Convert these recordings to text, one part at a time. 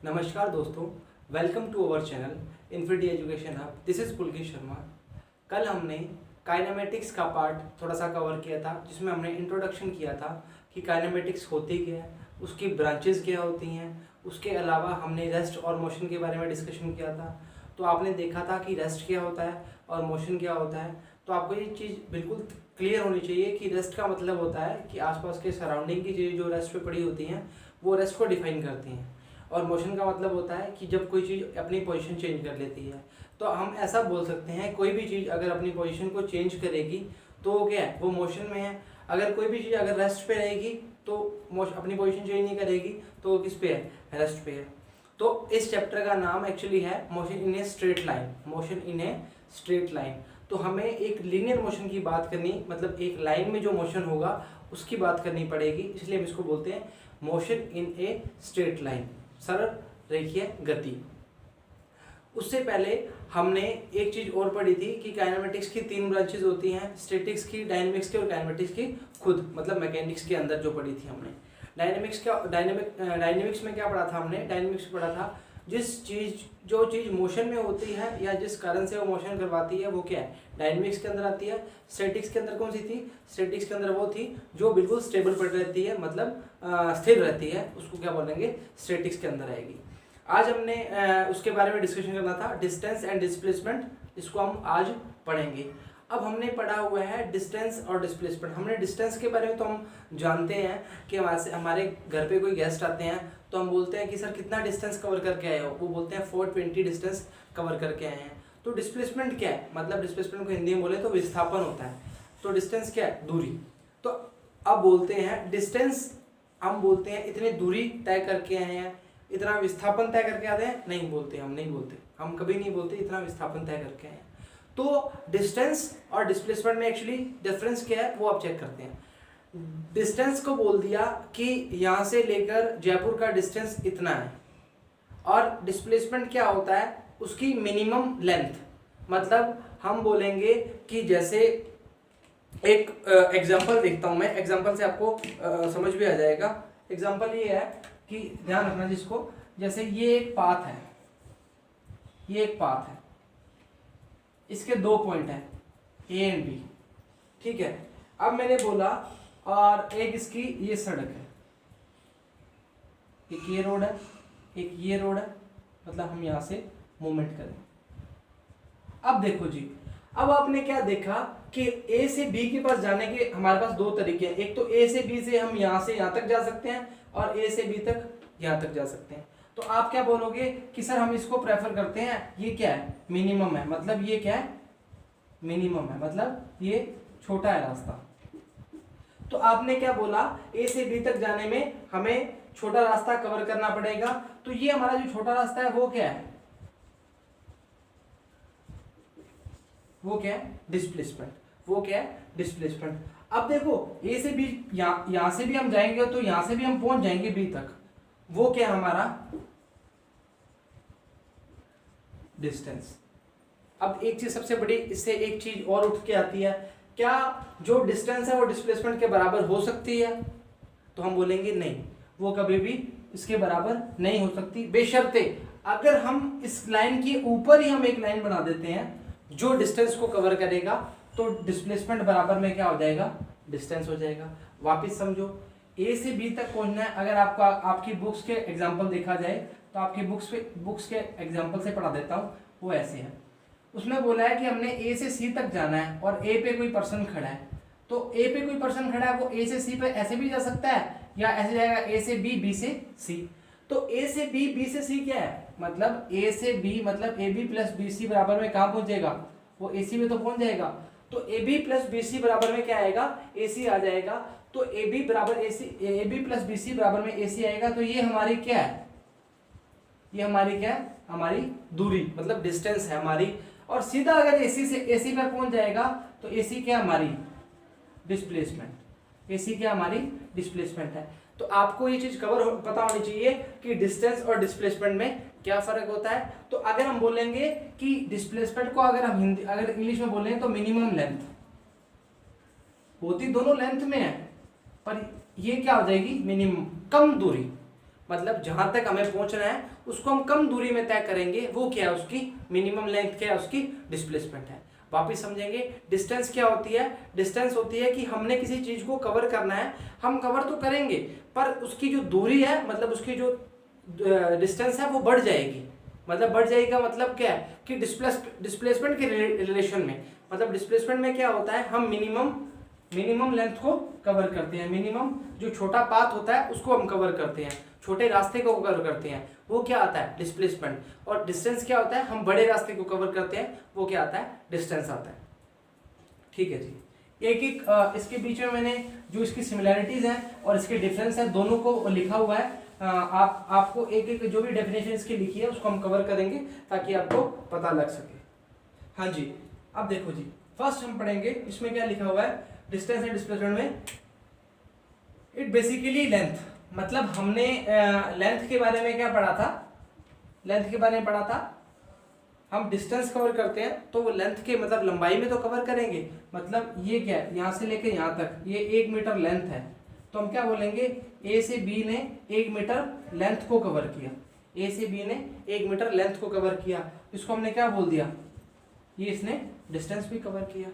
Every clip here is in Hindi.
नमस्कार दोस्तों, welcome to our channel infinity education hub. This is Pulkit Sharma. कल हमने काइनेमेटिक्स का पार्ट थोड़ा सा कवर किया था, जिसमें हमने इंट्रोडक्शन किया था कि काइनेमेटिक्स होती क्या है, उसकी ब्रांचेस क्या होती हैं। उसके अलावा हमने रेस्ट और मोशन के बारे में डिस्कशन किया था। तो आपने देखा था कि रेस्ट क्या होता है और मोशन क्या होता है। तो आपको ये चीज़ बिल्कुल क्लियर होनी चाहिए कि रेस्ट का मतलब होता है कि आसपास के सराउंडिंग की चीज़ें जो रेस्ट पे पड़ी होती हैं वो रेस्ट को डिफाइन करती हैं, और मोशन का मतलब होता है कि जब कोई चीज़ अपनी पोजीशन चेंज कर लेती है। तो हम ऐसा बोल सकते हैं, कोई भी चीज़ अगर अपनी पोजीशन को चेंज करेगी तो वो क्या है, वो मोशन में है। अगर कोई भी चीज़ अगर रेस्ट पे रहेगी तो अपनी पोजीशन चेंज नहीं करेगी तो वो किस पे है, रेस्ट पे है। तो इस चैप्टर का नाम एक्चुअली है motion in a straight line. Motion in a straight line. तो हमें एक लीनियर मोशन की बात करनी, मतलब एक लाइन में जो मोशन होगा उसकी बात करनी पड़ेगी, इसलिए हम इसको बोलते हैं motion in a straight line, सरल रेखीय गति। उससे पहले हमने एक चीज और पढ़ी थी कि काइनेमेटिक्स की 3 ब्रांचेस होती हैं, स्टैटिक्स की, डायनेमिक्स की और काइनेमेटिक्स की खुद, मतलब मैकेनिक्स के अंदर जो पढ़ी थी हमने। डायनेमिक्स में क्या पढ़ा था हमने, डायनेमिक्स में पढ़ा था जो चीज मोशन में होती है या जिस कारण से वो मोशन करवाती है वो क्या है, डायनेमिक्स के अंदर आती है। स्टैटिक्स के अंदर कौन सी थी, स्टैटिक्स के अंदर वो थी जो बिल्कुल स्टेबल पड़ रहती है, मतलब स्थिर रहती है, उसको क्या बोलेंगे, स्टैटिक्स के अंदर आएगी। आज हमने उसके बारे में डिस्कशन करना था, डिस्टेंस एंड डिस्प्लेसमेंट, इसको हम आज पढ़ेंगे। अब हमने पढ़ा हुआ है डिस्टेंस और डिस्प्लेसमेंट। हमने डिस्टेंस के बारे में तो हम जानते हैं कि हमारे घर पे कोई गेस्ट आते हैं तो हम बोलते हैं कि सर कितना डिस्टेंस कवर करके आए हो, वो बोलते हैं 420 डिस्टेंस कवर करके आए हैं। तो डिस्प्लेसमेंट क्या है, मतलब डिस्प्लेसमेंट को हिंदी में बोले तो विस्थापन होता है। तो डिस्टेंस क्या है, दूरी। तो अब बोलते हैं डिस्टेंस, हम बोलते हैं इतनी दूरी तय करके आए हैं, इतना विस्थापन तय करके आते हैं, नहीं बोलते, हम कभी नहीं बोलते इतना विस्थापन तय करके आए हैं। तो डिस्टेंस और डिस्प्लेसमेंट में एक्चुअली डिफरेंस क्या है वो आप चेक करते हैं। डिस्टेंस को बोल दिया कि यहाँ से लेकर जयपुर का डिस्टेंस इतना है, और डिस्प्लेसमेंट क्या होता है, उसकी मिनिमम लेंथ। मतलब हम बोलेंगे कि जैसे एक एग्जांपल देखता हूं मैं, एग्जांपल से आपको समझ भी आ जाएगा। एग्जांपल ये है कि ध्यान रखना जिसको, जैसे ये एक पाथ है, इसके 2 पॉइंट हैं ए एंड बी, ठीक है। अब मैंने बोला और एक इसकी ये सड़क है, एक ये रोड है, एक ये रोड है, मतलब हम यहां से मूवमेंट करें। अब देखो जी, अब आपने क्या देखा कि ए से बी के पास जाने के हमारे पास 2 तरीके हैं। एक तो ए से बी से हम यहां से यहां तक जा सकते हैं, और ए से बी तक यहां तक जा सकते हैं। तो आप क्या बोलोगे कि सर हम इसको प्रेफर करते हैं, ये क्या है, मिनिमम है, मतलब ये क्या है, मिनिमम है, मतलब ये छोटा है रास्ता। तो आपने क्या बोला, ए से बी तक जाने में हमें छोटा रास्ता कवर करना पड़ेगा। तो ये हमारा जो छोटा रास्ता है वो क्या है, डिस्प्लेसमेंट। वो क्या है, डिस्प्लेसमेंट। अब देखो ए से बी, यहां से भी हम जाएंगे तो यहां से भी हम पहुंच जाएंगे बी तक, वो क्या है हमारा डिस्टेंस। अब एक चीज सबसे बड़ी, इससे एक चीज और उठ के आती है, क्या जो डिस्टेंस है वो डिस्प्लेसमेंट के बराबर हो सकती है? तो हम बोलेंगे नहीं, वो कभी भी इसके बराबर नहीं हो सकती, बेशर्ते अगर हम इस लाइन के ऊपर ही हम एक लाइन बना देते हैं जो डिस्टेंस को कवर करेगा, तो डिस्प्लेसमेंट बराबर में क्या हो जाएगा, डिस्टेंस हो जाएगा। वापिस समझो, ए से बी तक पहुंचना है। अगर आपकी बुक्स के एग्जाम्पल देखा जाए तो आपकी बुक्स के एग्जाम्पल से पढ़ा देता हूँ, वो ऐसे है। उसमें बोला है कि हमने ए से सी तक जाना है और ए पे कोई पर्सन खड़ा है। तो ए पे कोई पर्सन खड़ा है, वो ए से सी पे ऐसे भी जा सकता है या ऐसे जाएगा ए से बी, बी से सी। तो ए से बी, बी से सी क्या है, मतलब ए से बी, मतलब A B plus B C बराबर में कहाँ पहुंचेगा, वो ए सी में तो पहुंच जाएगा। तो A B plus B C बराबर में क्या आएगा, ए सी आ जाएगा। तो ए बी बराबर A C, A B plus B C बराबर में ए सी आएगा। तो ये हमारी क्या है, ये हमारी क्या है, हमारी दूरी, मतलब डिस्टेंस है हमारी। और सीधा अगर एसी से एसी पर पहुंच जाएगा तो एसी क्या हमारी डिस्प्लेसमेंट, एसी क्या हमारी डिस्प्लेसमेंट है। तो आपको ये चीज पता होनी चाहिए कि डिस्टेंस और डिस्प्लेसमेंट में क्या फर्क होता है। तो अगर हम बोलेंगे कि डिस्प्लेसमेंट को अगर इंग्लिश में बोलेंगे तो मिनिमम लेंथ होती, दोनों लेंथ में है, पर ये क्या हो जाएगी, मिनिमम, कम दूरी, मतलब जहां तक हमें पहुंचना है उसको हम कम दूरी में तय करेंगे, वो क्या है, उसकी मिनिमम लेंथ क्या है, उसकी डिस्प्लेसमेंट है। वापिस समझेंगे, डिस्टेंस क्या होती है, डिस्टेंस होती है कि हमने किसी चीज को कवर करना है, हम कवर तो करेंगे पर उसकी जो दूरी है, मतलब उसकी जो डिस्टेंस है वो बढ़ जाएगी। मतलब बढ़ जाएगा मतलब क्या है कि डिस्प्लेसमेंट के रिलेशन में, मतलब डिस्प्लेसमेंट में क्या होता है, हम मिनिमम लेंथ को कवर करते हैं, मिनिमम जो छोटा पाथ होता है उसको हम कवर करते हैं, छोटे रास्ते को कवर करते हैं, वो क्या आता है, डिस्प्लेसमेंट। और डिस्टेंस क्या होता है, हम बड़े रास्ते को कवर करते हैं, वो क्या आता है, डिस्टेंस आता है। ठीक है जी, एक एक इसके बीच में मैंने जो इसकी सिमिलैरिटीज हैं और इसके डिफरेंस है दोनों को लिखा हुआ है। आपको एक एक जो भी डेफिनेशन इसकी लिखी है उसको हम कवर करेंगे ताकि आपको पता लग सके। हाँ जी, अब देखो जी, फर्स्ट हम पढ़ेंगे, इसमें क्या लिखा हुआ है डिस्टेंस एंड डिस्प्लेसमेंट में, इट बेसिकली लेंथ। मतलब हमने लेंथ के बारे में क्या पढ़ा था, लेंथ के बारे में पढ़ा था, हम डिस्टेंस कवर करते हैं तो वो लेंथ के मतलब लंबाई में तो कवर करेंगे। मतलब ये क्या है, यहाँ से लेके यहाँ तक ये 1 मीटर लेंथ है, तो हम क्या बोलेंगे, ए से बी ने 1 मीटर लेंथ को कवर किया, ए से बी ने 1 मीटर लेंथ को कवर किया, इसको हमने क्या बोल दिया, ये इसने डिस्टेंस भी कवर किया,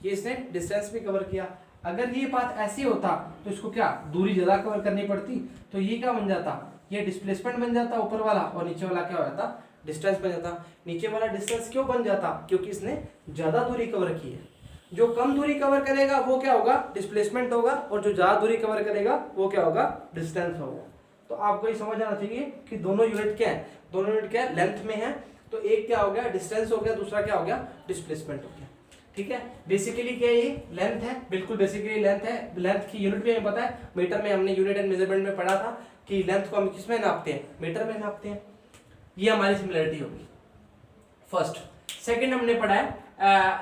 ये इसने डिस्टेंस भी कवर किया। अगर ये बात ऐसी होता तो इसको क्या दूरी ज्यादा कवर करनी पड़ती, तो ये क्या बन जाता, ये डिस्प्लेसमेंट बन जाता ऊपर वाला, और नीचे वाला क्या हो जाता, डिस्टेंस बन जाता। नीचे वाला डिस्टेंस क्यों बन जाता, क्योंकि इसने ज्यादा दूरी कवर की है। जो कम दूरी कवर करेगा वो क्या होगा, डिस्प्लेसमेंट होगा, और जो ज्यादा दूरी कवर करेगा वो क्या होगा, डिस्टेंस होगा। तो आपको ये समझ आना चाहिए कि दोनों यूनिट क्या है, दोनों यूनिट क्या है, लेंथ में है। तो एक क्या हो गया, डिस्टेंस हो गया, दूसरा क्या हो गया, डिस्प्लेसमेंट हो गया। ठीक है, बेसिकली क्या है, ये लेंथ है, बिल्कुल बेसिकली लेंथ है। लेंथ की यूनिट भी हमें पता है, मीटर में हमने यूनिट एंड मेजरमेंट में पढ़ा था कि लेंथ को हम किसमें नापते हैं, मीटर में नापते हैं। ये हमारी सिमिलरिटी होगी फर्स्ट। सेकंड हमने पढ़ा है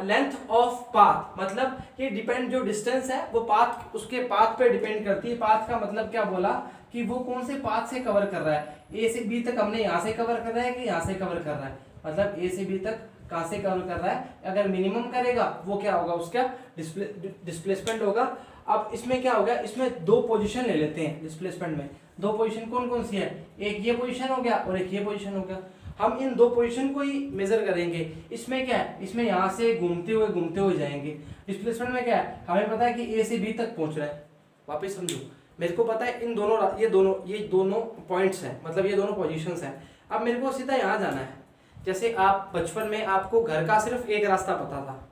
लेंथ ऑफ पाथ, मतलब ये डिपेंड, जो डिस्टेंस है वो पाथ, उसके पाथ पे डिपेंड करती है। पाथ का मतलब क्या बोला कि वो कौन से पाथ से कवर कर रहा है, ए से बी तक हमने यहाँ से कवर कर रहा है कि यहाँ से कवर कर रहा है, मतलब ए से बी तक कहाँ से कवर कर रहा है। अगर मिनिमम करेगा वो क्या होगा, उसका डिस्प्लेसमेंट होगा। अब इसमें क्या होगा, इसमें दो पोजीशन ले लेते हैं डिस्प्लेसमेंट में। दो पोजीशन कौन कौन सी है, एक ये पोजीशन हो गया और एक ये पोजीशन हो गया। हम इन दो पोजीशन को ही मेजर करेंगे। इसमें क्या है, इसमें यहाँ से घूमते हुए जाएंगे। डिस्प्लेसमेंट में क्या है, हमें पता है कि ए से बी तक पहुंच रहा है। वापस समझो, मेरे को पता है इन दोनों ये दोनों पॉइंट्स हैं, मतलब ये दोनों पोजीशंस हैं। अब मेरे को सीधा यहाँ जाना है। जैसे आप बचपन में आपको घर का सिर्फ एक रास्ता पता था,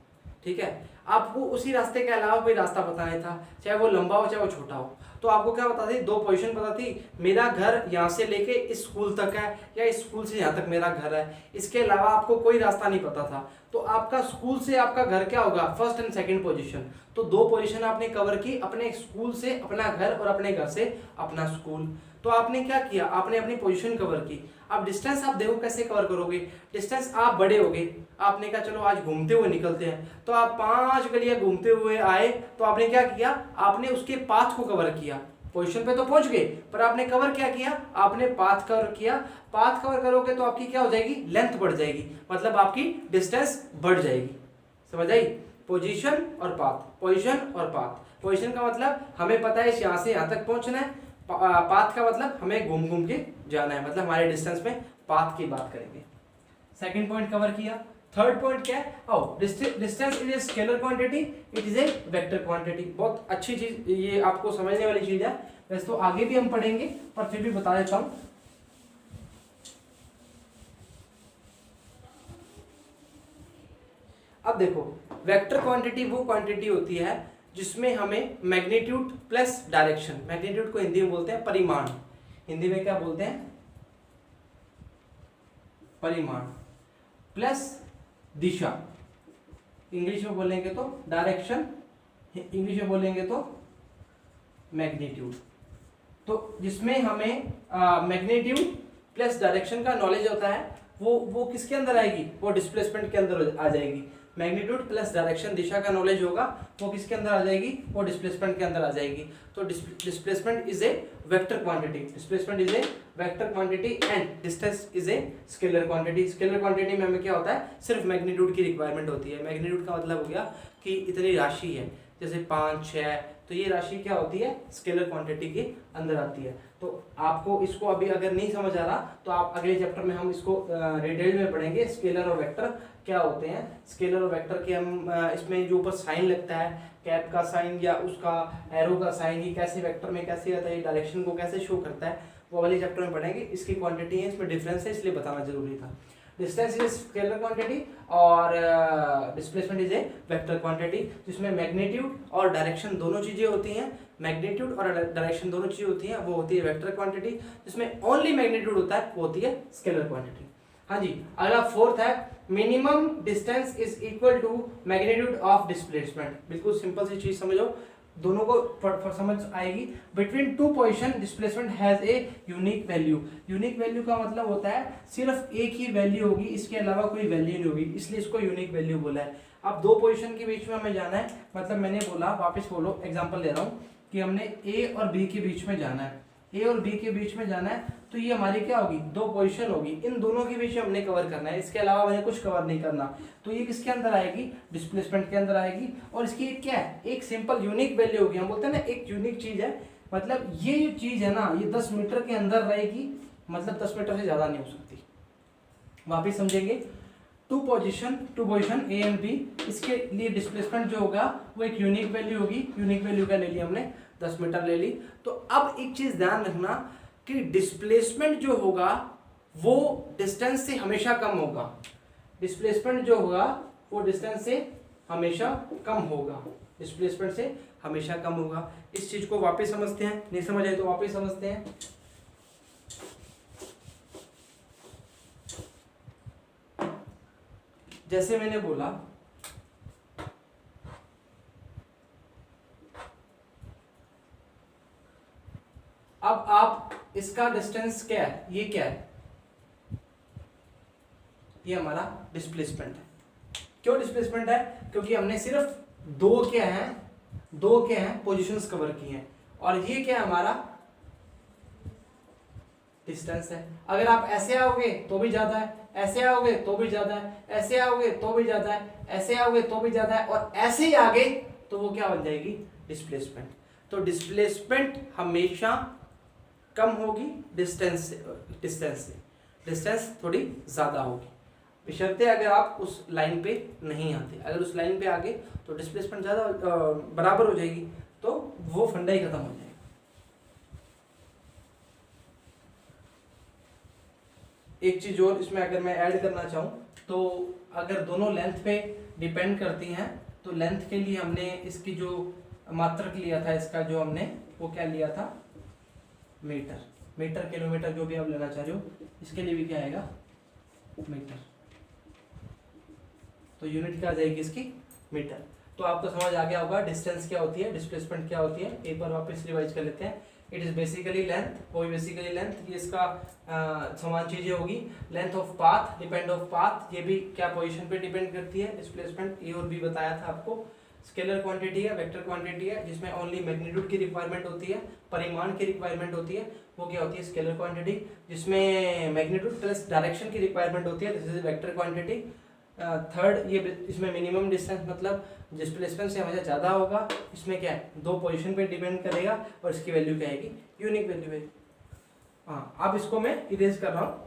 ठीक है, आपको उसी रास्ते के अलावा कोई रास्ता पता नहीं था, चाहे वो लंबा हो चाहे वो छोटा हो। तो आपको क्या पता थी, दो पोजीशन पता थी, मेरा घर यहाँ से लेके इस स्कूल तक है या इस स्कूल से यहाँ तक मेरा घर है। इसके अलावा आपको कोई रास्ता नहीं पता था। तो आपका स्कूल से आपका घर क्या होगा, फर्स्ट एंड सेकंड पोजीशन। तो दो पोजीशन आपने कवर की, अपने स्कूल से अपना घर और अपने घर से अपना स्कूल। तो आपने क्या किया, आपने अपनी पोजीशन कवर की। अब डिस्टेंस आप देखो कैसे कवर करोगे। डिस्टेंस आप बड़े हो गए, आपने कहा चलो आज घूमते हुए निकलते हैं, तो आप 5 गलियां घूमते हुए आए। तो आपने क्या किया, आपने उसके पाथ को कवर किया। पोजीशन पे तो पहुंच गए, पर आपने कवर क्या किया, आपने पाथ कवर किया। पाथ कवर करोगे तो आपकी क्या हो जाएगी, लेंथ बढ़ जाएगी, मतलब आपकी डिस्टेंस बढ़ जाएगी। समझ आई, पोजीशन और पाथ, पोजीशन और पाथ। पोजीशन का मतलब हमें पता है यहाँ से यहाँ तक पहुंचना है, पाथ का मतलब हमें घूम घूम के जाना है, मतलब हमारे डिस्टेंस में पाथ की बात करेंगे। सेकंड पॉइंट कवर किया। थर्ड पॉइंट क्या है, distance is a scalar quantity, it is a vector quantity. बहुत अच्छी चीज, ये आपको समझने वाली चीज है। वैसे तो आगे भी हम पढ़ेंगे पर फिर भी बता देता हूं। अब देखो, वेक्टर क्वांटिटी वो क्वांटिटी होती है जिसमें हमें मैग्नीट्यूड प्लस डायरेक्शन, मैग्नीट्यूड को हिंदी में बोलते हैं परिमाण, हिंदी में क्या बोलते हैं, परिमाण, प्लस दिशा, इंग्लिश में बोलेंगे तो डायरेक्शन, इंग्लिश में बोलेंगे तो मैग्नीट्यूड। तो जिसमें हमें मैग्नीट्यूड प्लस डायरेक्शन का नॉलेज होता है, वो किसके अंदर आएगी, वो डिस्प्लेसमेंट के अंदर आ जाएगी। मैग्नीट्यूड प्लस डायरेक्शन, दिशा का नॉलेज होगा, वो किसके अंदर आ जाएगी, वो डिस्प्लेसमेंट के अंदर आ जाएगी। तो displacement is a vector quantity, displacement is a vector quantity and distance is a scalar quantity. Scalar quantity में हमें क्या होता है, सिर्फ मैग्नीट्यूड की रिक्वायरमेंट होती है। मैग्नीट्यूड का मतलब हो गया कि इतनी राशि है, जैसे 5, 6, तो ये राशि क्या होती है, स्केलर क्वांटिटी के अंदर आती है। तो आपको इसको अभी अगर नहीं समझ आ रहा तो आप अगले चैप्टर में हम इसको डिटेल में पढ़ेंगे, स्केलर और वेक्टर क्या होते हैं। स्केलर और वेक्टर के हम इसमें जो ऊपर साइन लगता है, कैप का साइन या उसका एरो का साइन, ये कैसे वेक्टर में कैसे आता है, डायरेक्शन को कैसे शो करता है, वो वाले चैप्टर में पढ़ेंगे। इसकी क्वांटिटी है, इसमें डिफरेंस है, इसलिए बताना जरूरी था। डिस्टेंस इज स्केलर क्वांटिटी और displacement is a vector quantity, जिसमें मैग्नीट्यूड और डायरेक्शन दोनों चीजें होती हैं। मैग्नीट्यूड और डायरेक्शन दोनों चीजें होती हैं, वो होती है वेक्टर क्वांटिटी। जिसमें ओनली मैग्नीट्यूड होता है वो होती है स्केलर क्वांटिटी। हाँ जी, अगला फोर्थ है minimum distance is equal to magnitude of displacement. बिल्कुल सिंपल सी चीज समझो, दोनों को समझ आएगी। Between two position displacement has a unique value. Unique value का मतलब होता है सिर्फ एक ही वैल्यू होगी, इसके अलावा कोई वैल्यू नहीं होगी, इसलिए इसको यूनिक वैल्यू बोला है। अब दो पोजीशन के बीच में हमें जाना है, मतलब मैंने बोला, वापस बोलो, एग्जांपल ले रहा हूँ कि हमने ए और बी के बीच में जाना है, ए और बी के बीच में जाना है, तो ये हमारी क्या होगी, दो पोजीशन होगी, इन दोनों के बीच में हमने कवर करना है, इसके अलावा हमें कुछ कवर नहीं करना। तो ये किसके अंदर आएगी, डिस्प्लेसमेंट के अंदर आएगी। और इसकी क्या है, एक सिंपल यूनिक वैल्यू होगी। हम बोलते हैं ना एक यूनिक चीज है, मतलब ये जो चीज है ना, ये 10 मीटर के अंदर रहेगी, मतलब 10 मीटर से ज्यादा नहीं हो सकती। वापिस समझेंगे, two position A and B, इसके लिए डिस्प्लेसमेंट जो होगा वो एक यूनिक वैल्यू होगी। यूनिक वैल्यू क्या ले ली हमने, 10 मीटर ले ली। तो अब एक चीज ध्यान रखना कि डिस्प्लेसमेंट जो होगा वो डिस्टेंस से हमेशा कम होगा। डिस्प्लेसमेंट जो होगा वो डिस्टेंस से हमेशा कम होगा, डिस्प्लेसमेंट से हमेशा कम होगा। इस चीज को वापस समझते हैं, नहीं समझ आए तो वापस समझते हैं। जैसे मैंने बोला, अब आप इसका डिस्टेंस क्या है, ये क्या है, ये हमारा डिस्प्लेसमेंट है। क्यों डिस्प्लेसमेंट है, क्योंकि हमने सिर्फ दो क्या है पोजीशंस कवर की हैं, और ये क्या है हमारा डिस्टेंस है। अगर आप ऐसे आओगे तो भी ज्यादा है, ऐसे आओगे तो भी ज्यादा है, ऐसे आओगे तो भी ज्यादा है, ऐसे आओगे तो भी ज्यादा है, और ऐसे ही आगे तो वो क्या बन जाएगी, डिस्प्लेसमेंट। तो डिस्प्लेसमेंट हमेशा कम होगी डिस्टेंस से, डिस्टेंस थोड़ी ज्यादा होगी, बशर्ते अगर आप उस लाइन पे नहीं आते। अगर उस लाइन पे आगे तो डिस्प्लेसमेंट ज्यादा बराबर हो जाएगी, तो वो फंडा ही खत्म हो जाएगा। एक चीज और इसमें अगर मैं ऐड करना चाहूँ, तो अगर दोनों लेंथ पे डिपेंड करती हैं, तो लेंथ के लिए हमने इसकी जो मात्रक लिया था, इसका जो हमने वो क्या लिया था, मीटर किलोमीटर जो भी आप लेना चाह रहे हो, इसके लिए भी क्या आएगा, मीटर। तो यूनिट क्या आ जाएगी इसकी, मीटर। तो आपको समझ आ गया होगा डिस्टेंस क्या होती है, डिस्प्लेसमेंट क्या होती है। एक बार वापस रिवाइज कर लेते हैं। इट इज बेसिकली लेंथ, वो बेसिकली लेंथ, ये इसका समान चीजें होगी। Length of path, depend of path, ये भी क्या पोजीशन पे डिपेंड करती है। डिस्प्लेसमेंट ए और बी बताया था आपको। स्केलर क्वांटिटी है, वेक्टर क्वांटिटी है, जिसमें ओनली मैग्नीट्यूड की रिक्वायरमेंट होती है, परिमाण की रिक्वायरमेंट होती है, वो क्या होती है, स्केलर क्वांटिटी। जिसमें मैग्नीट्यूड प्लस डायरेक्शन की रिक्वायरमेंट होती है, this is vector quantity. Third, ये इसमें मिनिमम डिस्टेंस, मतलब डिस्प्लेसमेंट से हमेशा ज़्यादा होगा। इसमें क्या है, दो पोजीशन पे डिपेंड करेगा, और इसकी वैल्यू क्या आएगी, यूनिक वैल्यू है। हाँ, अब इसको मैं इरेज कर रहा हूँ।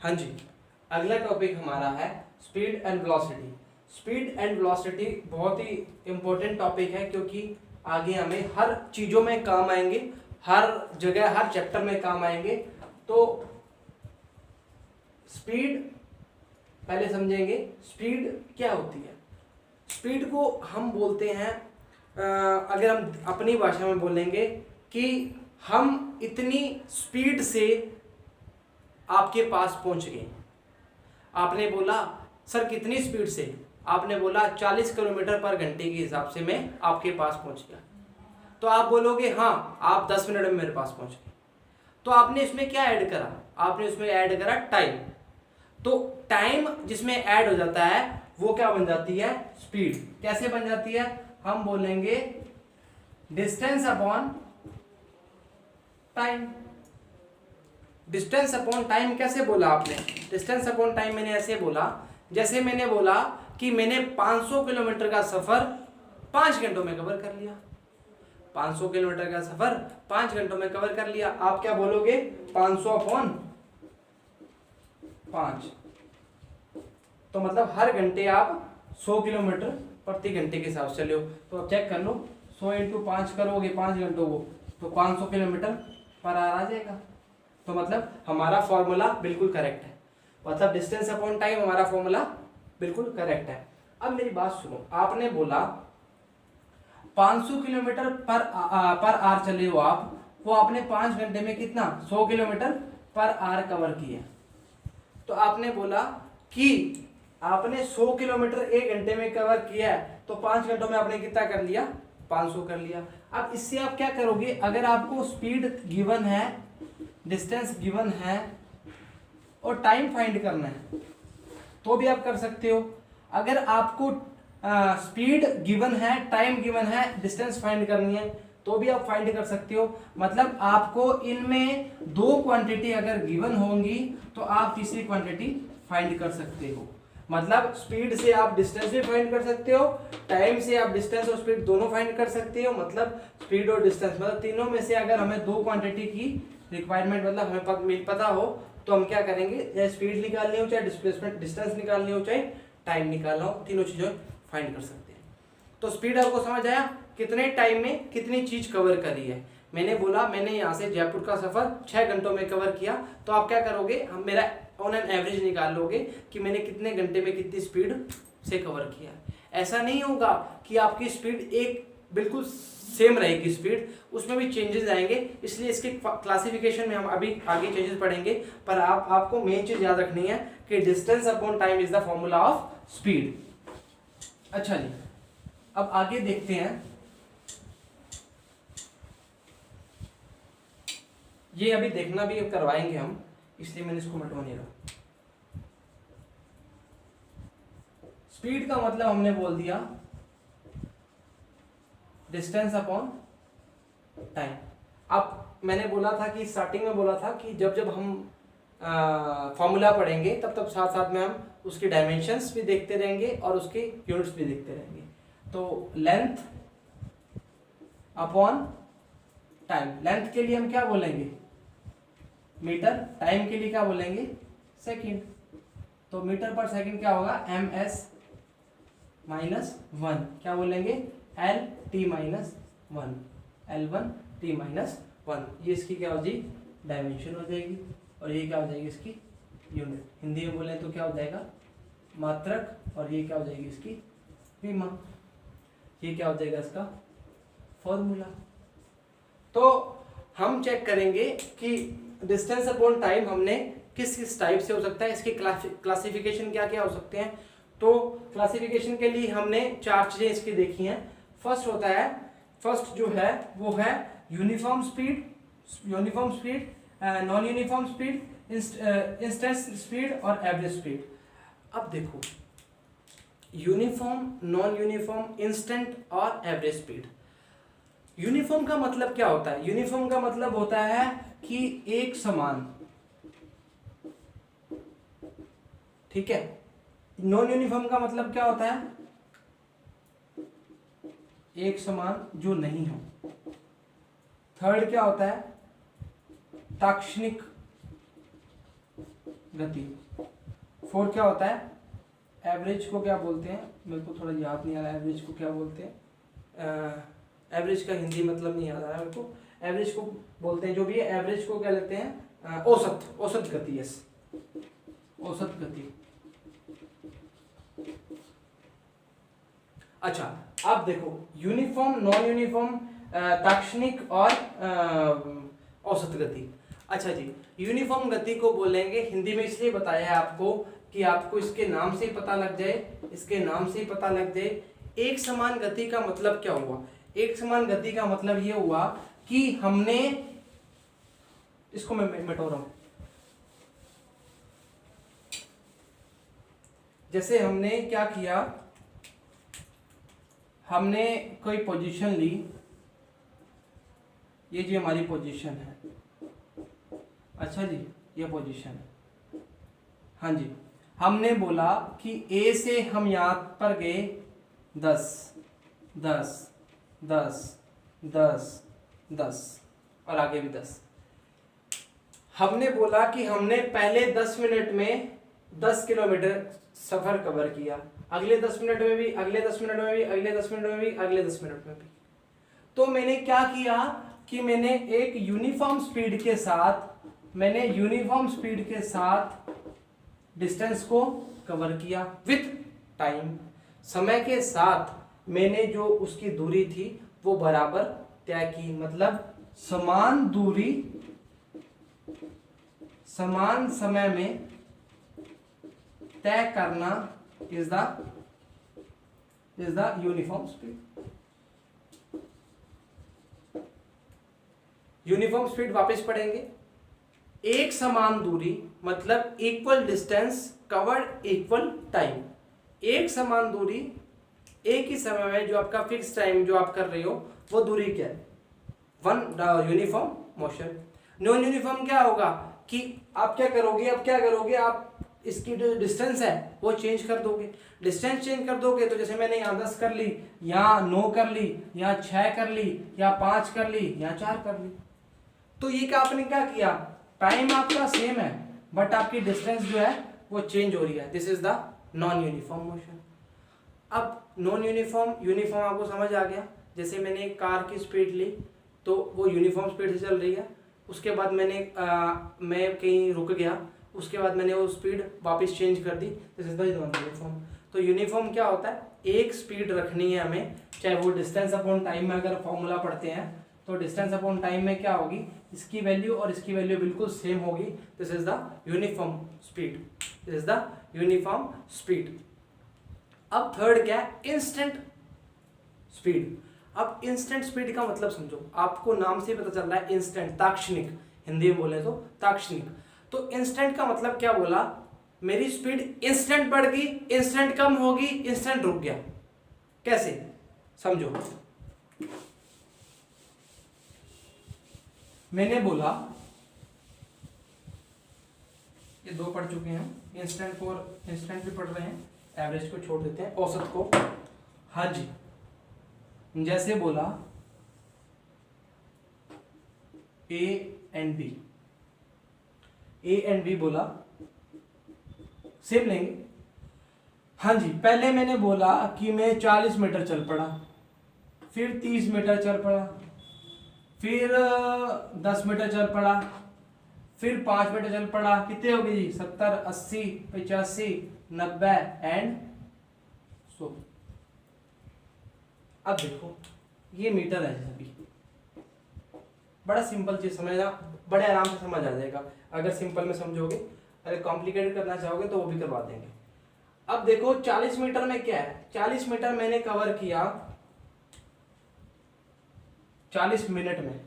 हाँ जी, अगला टॉपिक हमारा है speed and velocity. Speed and velocity बहुत ही इंपॉर्टेंट टॉपिक है, क्योंकि आगे हमें हर चीज़ों में काम आएंगे, हर जगह हर चैप्टर में काम आएंगे। तो स्पीड पहले समझेंगे, स्पीड क्या होती है। स्पीड को हम बोलते हैं, अगर हम अपनी भाषा में बोलेंगे कि हम इतनी स्पीड से आपके पास पहुंच गए। आपने बोला सर कितनी स्पीड से, आपने बोला 40 किलोमीटर पर घंटे के हिसाब से मैं आपके पास पहुंच गया। तो आप बोलोगे हाँ, आप 10 मिनट में मेरे पास पहुंच गए। तो आपने इसमें क्या ऐड करा, आपने इसमें ऐड करा टाइम। तो टाइम जिसमें ऐड हो जाता है वो क्या बन जाती है, स्पीड। कैसे बन जाती है, हम बोलेंगे distance upon time. Distance upon time कैसे बोला आपने, डिस्टेंस अपॉन टाइम मैंने ऐसे बोला, जैसे मैंने बोला कि मैंने 500 किलोमीटर का सफर 5 घंटों में कवर कर लिया। 500 किलोमीटर का सफर 5 घंटों में कवर कर लिया। आप क्या बोलोगे, 500 अपॉन 5, तो मतलब हर घंटे आप 100 किलोमीटर प्रति घंटे के हिसाब से चले हो। तो अब चेक कर लो, 100 इंटू 5 करोगे 5 घंटों को, तो 500 किलोमीटर पर आवर आ जाएगा। तो मतलब हमारा फॉर्मूला बिल्कुल करेक्ट है, मतलब डिस्टेंस अपॉन टाइम हमारा फॉर्मूला बिल्कुल करेक्ट है। अब मेरी बात सुनो, आपने बोला 500 किलोमीटर पर आवर चले हो आप, वो आपने 5 घंटे में कितना 100 किलोमीटर पर आवर कवर किया। तो आपने बोला कि आपने 100 किलोमीटर 1 घंटे में कवर किया है, तो 5 घंटों में आपने कितना कर लिया, 500 कर लिया। अब इससे आप क्या करोगे, अगर आपको स्पीड गिवन है, डिस्टेंस गिवन है और टाइम फाइंड करना है तो भी आप कर सकते हो। अगर आपको स्पीड गिवन है, टाइम गिवन है, डिस्टेंस फाइंड करनी है तो भी आप फाइंड कर सकते हो। मतलब आपको इनमें 2 क्वांटिटी अगर गिवन होंगी तो आप तीसरी क्वांटिटी फाइंड कर सकते हो। मतलब स्पीड से आप डिस्टेंस भी फाइंड कर सकते हो, टाइम से आप डिस्टेंस और स्पीड दोनों फाइंड कर सकते हो। मतलब स्पीड और डिस्टेंस, मतलब तीनों में से अगर हमें 2 क्वांटिटी की रिक्वायरमेंट, मतलब हमें पता हो, तो हम क्या करेंगे, चाहे स्पीड निकालनी हो, चाहे डिस्प्लेसमेंट डिस्टेंस निकालनी हो, चाहे टाइम निकालना हो, तीनों चीज़ों फाइंड कर सकते हैं। तो स्पीड आपको समझ आया, कितने टाइम में कितनी चीज कवर करी है। मैंने बोला मैंने यहाँ से जयपुर का सफर 6 घंटों में कवर किया, तो आप क्या करोगे, हम मेरा ऑन एन एवरेज निकाल लोगे कि मैंने कितने घंटे में कितनी स्पीड से कवर किया। ऐसा नहीं होगा कि आपकी स्पीड एक बिल्कुल सेम रहेगी स्पीड, उसमें भी चेंजेस आएंगे, इसलिए इसके क्लासिफिकेशन में हम अभी आगे चेंजेस पढ़ेंगे। पर आपको मेन चीज याद रखनी है कि distance upon time is the formula of speed. अच्छा जी, अब आगे देखते हैं। ये अभी देखना भी करवाएंगे हम, इसलिए मैंने इसको मिटवा नहीं रहा। स्पीड का मतलब हमने बोल दिया डिस्टेंस अपॉन टाइम। अब मैंने बोला था कि स्टार्टिंग में बोला था कि जब जब हम फॉर्मूला पढ़ेंगे तब तब साथ साथ में हम उसके डायमेंशंस भी देखते रहेंगे और उसके यूनिट्स भी देखते रहेंगे। तो लेंथ अपॉन टाइम, लेंथ के लिए हम क्या बोलेंगे, मीटर, टाइम के लिए क्या बोलेंगे, सेकंड। तो मीटर पर सेकंड क्या होगा, ms -1, क्या बोलेंगे, LT -1, L1 T -1। ये इसकी क्या हो जाएगी, डायमेंशन हो जाएगी, और ये क्या हो जाएगी, इसकी यूनिट। हिंदी में बोले तो क्या हो जाएगा, मात्रक, और ये क्या हो जाएगी, इसकी विमा। ये क्या हो जाएगा, इसका फॉर्मूला। तो हम चेक करेंगे कि डिस्टेंस अपॉन टाइम हमने किस किस टाइप से हो सकता है, इसके क्लासिफिकेशन क्या क्या हो सकते हैं। तो क्लासिफिकेशन के लिए हमने 4 चीजें इसकी देखी हैं। फर्स्ट होता है, फर्स्ट जो है वो है uniform speed, non uniform speed, instant speed और एवरेज स्पीड। अब देखो, यूनिफॉर्म, नॉन यूनिफॉर्म, इंस्टेंट और एवरेज स्पीड। यूनिफॉर्म का मतलब क्या होता है, यूनिफॉर्म का मतलब होता है कि एक समान, ठीक है। नॉन यूनिफॉर्म का मतलब क्या होता है, एक समान जो नहीं हो। थर्ड क्या होता है, ताक्षणिक गति। फोर्थ क्या होता है, एवरेज को क्या बोलते हैं, मेरे को थोड़ा याद नहीं आ रहा एवरेज को क्या बोलते हैं, एवरेज का हिंदी मतलब नहीं याद आ रहा मेरे को। एवरेज को बोलते हैं, जो भी है एवरेज को क्या लेते हैं, औसत गति, यस, औसत गति। अच्छा, अब देखो यूनिफॉर्म, नॉन यूनिफॉर्म, ताक्षणिक और औसत गति। अच्छा जी, यूनिफॉर्म गति को बोलेंगे, हिंदी में इसलिए बताया है आपको कि आपको इसके नाम से ही पता लग जाए, इसके नाम से ही पता लग जाए। एक समान गति का मतलब क्या हुआ, एक समान गति का मतलब ये हुआ कि हमने, इसको मैं मिटा रहा हूं, जैसे हमने क्या किया, हमने कोई पोजीशन ली, ये जी हमारी पोजीशन है, अच्छा जी ये पोजीशन है, हाँ जी। हमने बोला कि ए से हम यहाँ पर गए 10 10 10 10 10 और आगे भी 10। हमने बोला कि हमने पहले 10 मिनट में 10 किलोमीटर सफर कवर किया, अगले 10 मिनट में भी, अगले 10 मिनट में भी, अगले 10 मिनट में भी, अगले 10 मिनट में भी। तो मैंने क्या किया कि मैंने एक यूनिफॉर्म स्पीड के साथ डिस्टेंस को कवर किया विथ टाइम। समय के साथ मैंने जो उसकी दूरी थी वो बराबर तय की, मतलब समान दूरी समान समय में तय करना is the uniform speed. Uniform speed वापस पढ़ेंगे। एक समान दूरी मतलब equal distance covered equal time. एक समान दूरी एक ही समय में, जो आपका फिक्स टाइम जो आप कर रहे हो वो दूरी क्या है, one uniform motion. Non uniform क्या होगा कि आप क्या करोगे, आप इसकी जो डिस्टेंस है वो चेंज कर दोगे। डिस्टेंस चेंज कर दोगे तो जैसे मैंने यहाँ 10 कर ली, यहाँ 9 कर ली, यहाँ 6 कर ली, यहाँ 5 कर ली, यहाँ 4 कर ली। तो ये क्या आपने क्या किया, टाइम आपका सेम है बट आपकी डिस्टेंस जो है वो चेंज हो रही है। This is the non uniform motion. अब नॉन यूनिफॉर्म आपको समझ आ गया। जैसे मैंने एक कार की स्पीड ली तो वो यूनिफॉर्म स्पीड से चल रही है, उसके बाद मैं कहीं रुक गया, उसके बाद मैंने वो स्पीड वापस चेंज कर दी, this is the non uniform. तो यूनिफॉर्म क्या होता है, एक स्पीड रखनी है हमें, चाहे वो डिस्टेंस अपॉन टाइम में अगर फॉर्मूला पढ़ते हैं तो डिस्टेंस अपॉन टाइम में क्या होगी, इसकी वैल्यू और इसकी वैल्यू बिल्कुल सेम होगी। This is the uniform speed, this is the uniform speed. अब थर्ड क्या है, इंस्टेंट स्पीड। अब इंस्टेंट स्पीड का मतलब समझो, आपको नाम से पता चल रहा है इंस्टेंट, ताक्षणिक, हिंदी में बोले तो ताक्षणिक। तो इंस्टेंट का मतलब क्या बोला, मेरी स्पीड इंस्टेंट बढ़ गई, इंस्टेंट कम होगी, इंस्टेंट रुक गया। कैसे समझो, मैंने बोला ये दो पढ़ चुके हैं, इंस्टेंट को इंस्टेंट भी पढ़ रहे हैं, एवरेज को छोड़ देते हैं, औसत को। हाँ जी, जैसे बोला ए एंड बी बोला, सेम लेंगे। हाँ जी, पहले मैंने बोला कि मैं 40 मीटर चल पड़ा, फिर 30 मीटर चल पड़ा, फिर 10 मीटर चल पड़ा, फिर 5 मीटर चल पड़ा। कितने हो गए जी, 70, 80, 85, 90 एंड 100। अब देखो ये मीटर है सभी, बड़ा सिंपल चीज समझना, बड़े आराम से समझ आ जाएगा अगर सिंपल में समझोगे। अगर कॉम्प्लिकेटेड करना चाहोगे तो वो भी करवा देंगे। अब देखो 40 मीटर में क्या है, 40 मीटर मैंने कवर किया 40 मिनट में,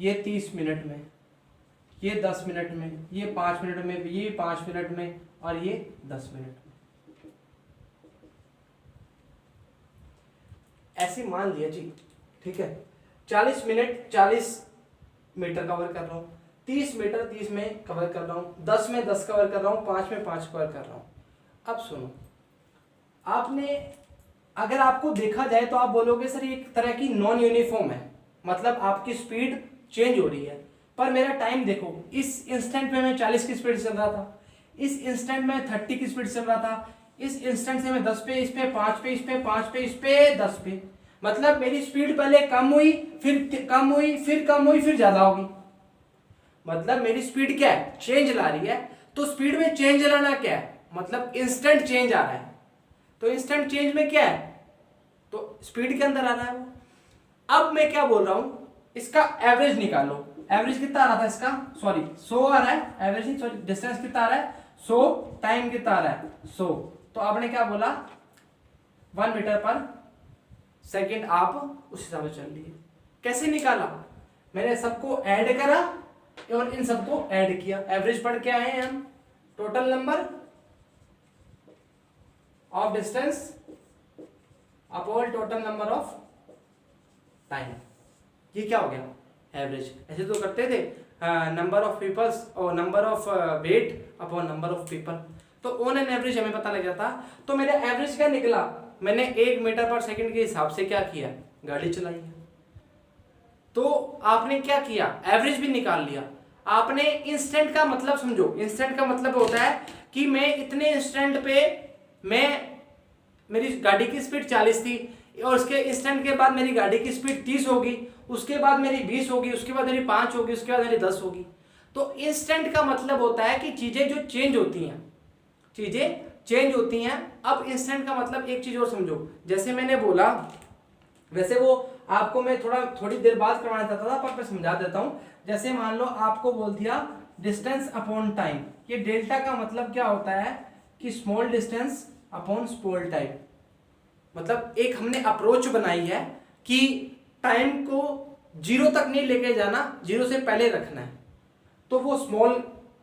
ये 30 मिनट में, ये 10 मिनट में, ये 5 मिनट में, ये 5 मिनट में और ये 10 मिनट में। ऐसे मान लिया जी, ठीक है। 40 मिनट 40 मीटर कवर कर रहा हूँ, 30 मीटर 30 में कवर कर रहा हूँ, 10 में 10 कवर कर रहा हूँ, 5 में 5 कवर कर रहा हूँ। अब सुनो, आपने अगर आपको देखा जाए तो आप बोलोगे सर ये एक तरह की नॉन यूनिफॉर्म है, मतलब आपकी स्पीड चेंज हो रही है। पर मेरा टाइम देखो, इस इंस्टेंट में मैं 40 की स्पीड चल रहा था, इस इंस्टेंट में 30 की स्पीड चल रहा था, इस इंस्टेंट से मैं 10 पे, इस पे 5 पे, इस पे 5 पे, इस पे 10 पे। मतलब मेरी स्पीड पहले कम हुई, फिर कम हुई, फिर कम हुई, फिर ज्यादा होगी। मतलब मेरी स्पीड क्या है, चेंज ला रही है। तो स्पीड में चेंज लाना क्या है, मतलब इंस्टेंट चेंज आ रहा है। तो इंस्टेंट चेंज में क्या है, तो स्पीड के अंदर आ रहा है वो। अब मैं क्या बोल रहा हूं, इसका एवरेज निकालो। एवरेज कितना आ रहा था इसका, सॉरी 100 आ रहा है, एवरेज नहीं सॉरी, डिस्टेंस कितना आ रहा है 100, टाइम कितना आ रहा है 100। तो आपने क्या बोला 1 मीटर पर सेकेंड, आप उस हिसाब से चल लिए। कैसे निकाला, मैंने सबको ऐड करा और इन सबको ऐड किया, एवरेज पढ़ के आए हैं हम, total number of distance upon total number of time. ये क्या हो गया एवरेज। ऐसे तो करते थे नंबर ऑफ पीपल्स और number of weight upon number of people, तो ऑन एन एवरेज हमें पता लग जाता। तो मेरा एवरेज क्या निकला, मैंने 1 मीटर पर सेकंड के हिसाब से क्या किया, गाड़ी चलाई है। तो आपने क्या किया, एवरेज भी निकाल लिया आपने। इंस्टेंट का मतलब समझो, इंस्टेंट का मतलब होता है कि मैं इतने इंस्टेंट पे मेरी गाड़ी की स्पीड 40 थी और उसके इंस्टेंट के बाद मेरी गाड़ी की स्पीड 30 होगी, उसके बाद मेरी 20 होगी, उसके बाद मेरी 5 होगी, उसके बाद मेरी 10 होगी। तो इंस्टेंट का मतलब होता है कि चीजें जो चेंज होती हैं, चीजें चेंज होती हैं। अब इंस्टेंट का मतलब एक चीज और समझो, जैसे मैंने बोला, वैसे वो आपको मैं थोड़ी देर बाद करवाना चाहता था पर मैं समझा देता हूं। जैसे मान लो आपको बोल दिया डिस्टेंस अपॉन टाइम, ये डेल्टा का मतलब क्या होता है कि small distance upon small time. मतलब एक हमने अप्रोच बनाई है कि टाइम को 0 तक नहीं लेके जाना, 0 से पहले रखना है, तो वो स्मॉल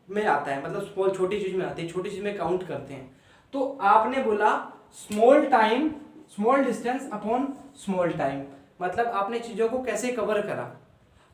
में आता है, मतलब स्मॉल छोटी चीज में आती है, छोटी चीज में काउंट करते हैं। तो आपने बोला small time, small distance upon small time, मतलब आपने चीजों को कैसे कवर करा।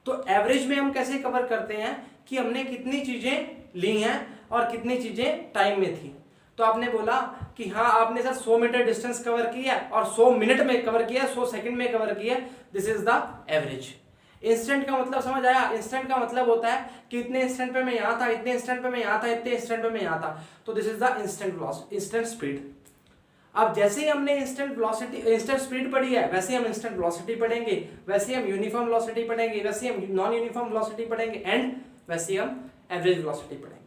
तो एवरेज में हम कैसे कवर करते हैं कि हमने कितनी चीजें ली हैं और कितनी चीजें टाइम में थी। तो आपने बोला कि हाँ आपने सर 100 मीटर डिस्टेंस कवर किया और 100 मिनट में कवर किया, 100 सेकंड में कवर किया, this is the average. Instant का मतलब समझ आया। इंस्टेंट का मतलब होता है कि इतने इंस्टेंट पे मैं यहाँ था, इतने इंस्टेंट पे मैं यहाँ था, इतने इंस्टेंट पे मैं यहाँ था, तो this is the instant velocity, instant speed. अब जैसे ही हमने इंस्टेंट वेलोसिटी, इंस्टेंट स्पीड पढ़ी है, वैसे हम इंस्टेंट वेलोसिटी पढ़ेंगे, वैसे हम यूनिफॉर्म वेलोसिटी पढ़ेंगे, वैसे हम नॉन यूनिफॉर्म वेलोसिटी पढ़ेंगे एंड वैसे हम एवरेज वेलोसिटी पढ़ेंगे।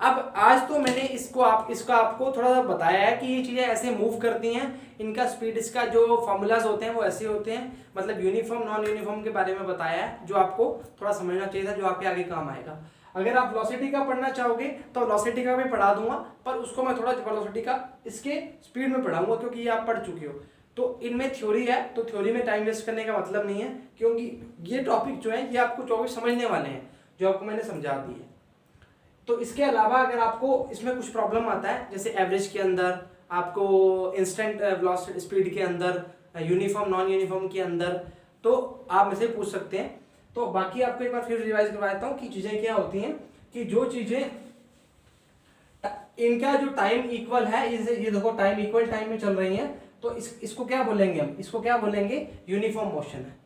अब आज तो मैंने इसका आपको थोड़ा सा बताया है कि ये चीजें ऐसे मूव करती हैं, इनका स्पीड, इसका जो फॉर्मूलाज होते हैं वो ऐसे होते हैं, मतलब यूनिफॉर्म नॉन यूनिफॉर्म के बारे में बताया है, जो आपको थोड़ा समझना चाहिए था, जो आपके आगे काम आएगा। अगर आप वेलोसिटी का पढ़ना चाहोगे तो वेलोसिटी का भी पढ़ा दूंगा, पर उसको मैं थोड़ा वेलोसिटी का इसके स्पीड में पढ़ाऊंगा क्योंकि ये आप पढ़ चुके हो। तो इनमें थ्योरी है, तो थ्योरी में टाइम वेस्ट करने का मतलब नहीं है, क्योंकि ये टॉपिक जो है ये आपको 24 समझने वाले हैं, जो आपको मैंने समझा दिए। तो इसके अलावा अगर आपको इसमें कुछ प्रॉब्लम आता है, जैसे एवरेज के अंदर, आपको इंस्टेंट वेलोसिटी स्पीड के अंदर, यूनिफॉर्म नॉन यूनिफॉर्म के अंदर, तो आप मुझसे पूछ सकते हैं। तो बाकी आपको एक बार फिर रिवाइज करवा देता हूँ कि चीजें क्या होती हैं, कि जो चीजें इनका जो टाइम इक्वल है, ये देखो टाइम इक्वल टाइम में चल रही है, तो इसको क्या बोलेंगे हम, इसको क्या बोलेंगे, यूनिफॉर्म मोशन है।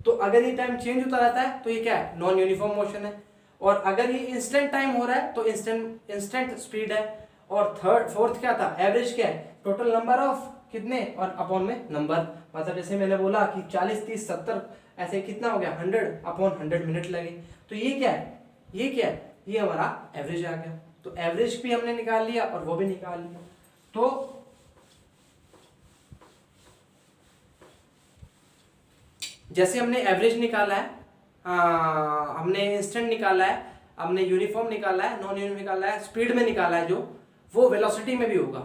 तो अगर ये टाइम चेंज होता रहता है तो ये क्या है, नॉन यूनिफॉर्म मोशन है। और अगर ये इंस्टेंट टाइम हो रहा है तो इंस्टेंट स्पीड है। और फोर्थ क्या था, एवरेज क्या है, टोटल नंबर ऑफ कितने और अपॉन में नंबर, मतलब जैसे मैंने बोला कि 40 30 70 ऐसे कितना हो गया 100 अपॉन 100 मिनट लगे। तो ये क्या है, ये क्या है, ये हमारा एवरेज आ गया। तो एवरेज भी हमने निकाल लिया और वो भी निकाल लिया। तो जैसे हमने एवरेज निकाला है, हमने इंस्टेंट निकाला है, हमने यूनिफॉर्म निकाला है, नॉन यूनिफॉर्म निकाला है, स्पीड में निकाला है, जो वो वेलोसिटी में भी होगा,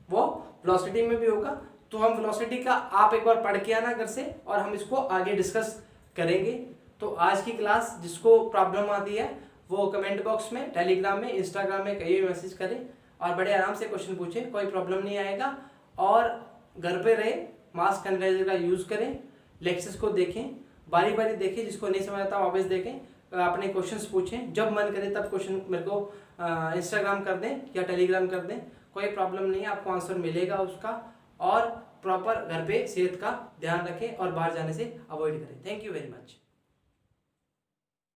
वो वेलोसिटी में भी होगा। तो हम वेलोसिटी का आप एक बार पढ़ के आना घर से, और हम इसको आगे डिस्कस करेंगे। तो आज की क्लास जिसको प्रॉब्लम आती है वो कमेंट बॉक्स में, टेलीग्राम में, इंस्टाग्राम में कहीं भी मैसेज करें और बड़े आराम से क्वेश्चन पूछें, कोई प्रॉब्लम नहीं आएगा। और घर पे रहे, मास्क सैनिटाइजर का यूज़ करें, लेक्चर्स को देखें, बारी बारी देखें, जिसको नहीं समझ आता वापस देखें, अपने क्वेश्चंस पूछें, जब मन करे तब क्वेश्चन मेरे को इंस्टाग्राम कर दें या टेलीग्राम कर दें, कोई प्रॉब्लम नहीं है, आपको आंसर मिलेगा उसका। और प्रॉपर घर पे सेहत का ध्यान रखें और बाहर जाने से अवॉइड करें। Thank you very much.